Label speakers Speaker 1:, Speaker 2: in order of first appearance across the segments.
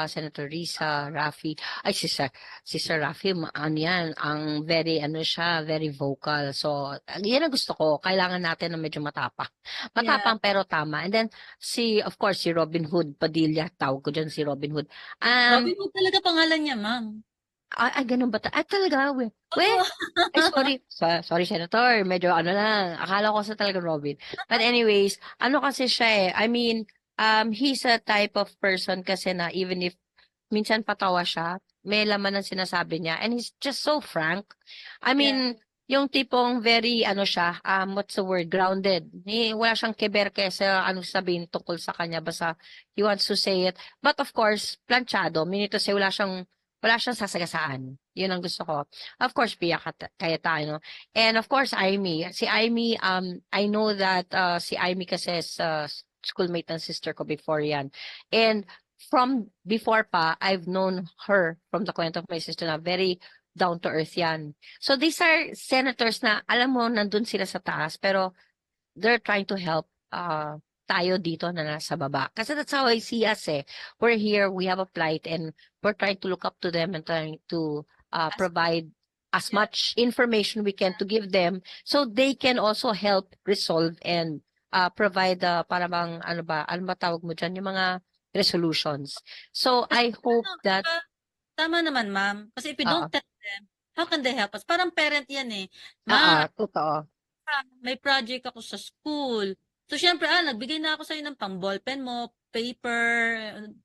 Speaker 1: Senator Risa, Raffy. Ay, si Sir Raffy, ano yan, ang very, ano siya, very vocal. So, yan ang gusto ko. Kailangan natin na medyo matapang.
Speaker 2: Yeah.
Speaker 1: Matapang pero tama. And then, of course, si Robin Hood Padilla, tawag ko dyan si Robin Hood.
Speaker 2: Robin Hood talaga pangalan niya, ma'am.
Speaker 1: Ay, ganun ba? Ay, talaga,
Speaker 2: Oo.
Speaker 1: ay, sorry. Sorry, Senator. Medyo ano lang. Akala ko sa talagang Robin. But anyways, ano kasi siya eh. I mean, he's a type of person kasi na even if minsan patawa siya, may laman ang sinasabi niya. And he's just so frank. I
Speaker 2: Yeah.
Speaker 1: mean, yung tipong very, ano siya, what's the word, grounded. Wala siyang keber kesa ano sabihin tungkol sa kanya. Basta he wants to say it. But of course, planchado. Meaning to say, wala siyang sasagasaan. Yun ang gusto ko. Of course, Pia Cayetano. And of course, Aimee. Si Aimee, I know that si Aimee kasi is schoolmate ng sister ko before yan. And from before pa, I've known her from the kwento of my sister na very down to earth yan. So these are senators na alam mo nandun sila sa taas pero they're trying to help tayo dito na nasa baba. Kasi that's how I see us eh. We're here, we have a plight and we're trying to look up to them and trying to provide as
Speaker 2: Yeah.
Speaker 1: much information we can to give them so they can also help resolve and provide para bang ano ba tawag mo dyan, yung mga resolutions. So
Speaker 2: Kasi
Speaker 1: I hope
Speaker 2: ano,
Speaker 1: that
Speaker 2: diba, tama naman, ma'am. Kasi if you don't tell them, how can they help us? Parang parent yan eh. Ma,
Speaker 1: totoo.
Speaker 2: may project ako sa school. So, syempre, nagbigay na ako sa'yo ng pang-ballpen mo, paper,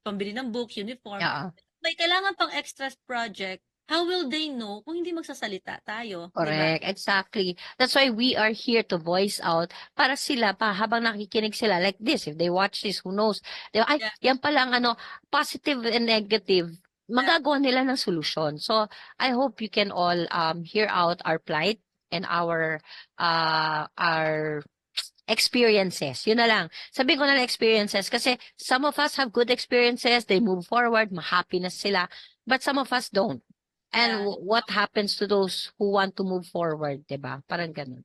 Speaker 2: pambili ng books, uniform.
Speaker 1: Oo.
Speaker 2: May kailangan pang extra project. How will they know kung hindi magsasalita tayo? Di ba?
Speaker 1: Correct, exactly. That's why we are here to voice out para sila pa habang nakikinig sila like this. If they watch this, who knows? Di ba? Ay,
Speaker 2: Yeah.
Speaker 1: yan pala ang ano, positive and negative. Magagawa nila ng solusyon. So, I hope you can all hear out our plight and our experiences. Yun na lang. Sabihin ko na lang experiences kasi some of us have good experiences, they move forward, happy na sila, but some of us don't. And
Speaker 2: Yeah.
Speaker 1: what happens to those who want to move forward, 'di ba? Parang ganun.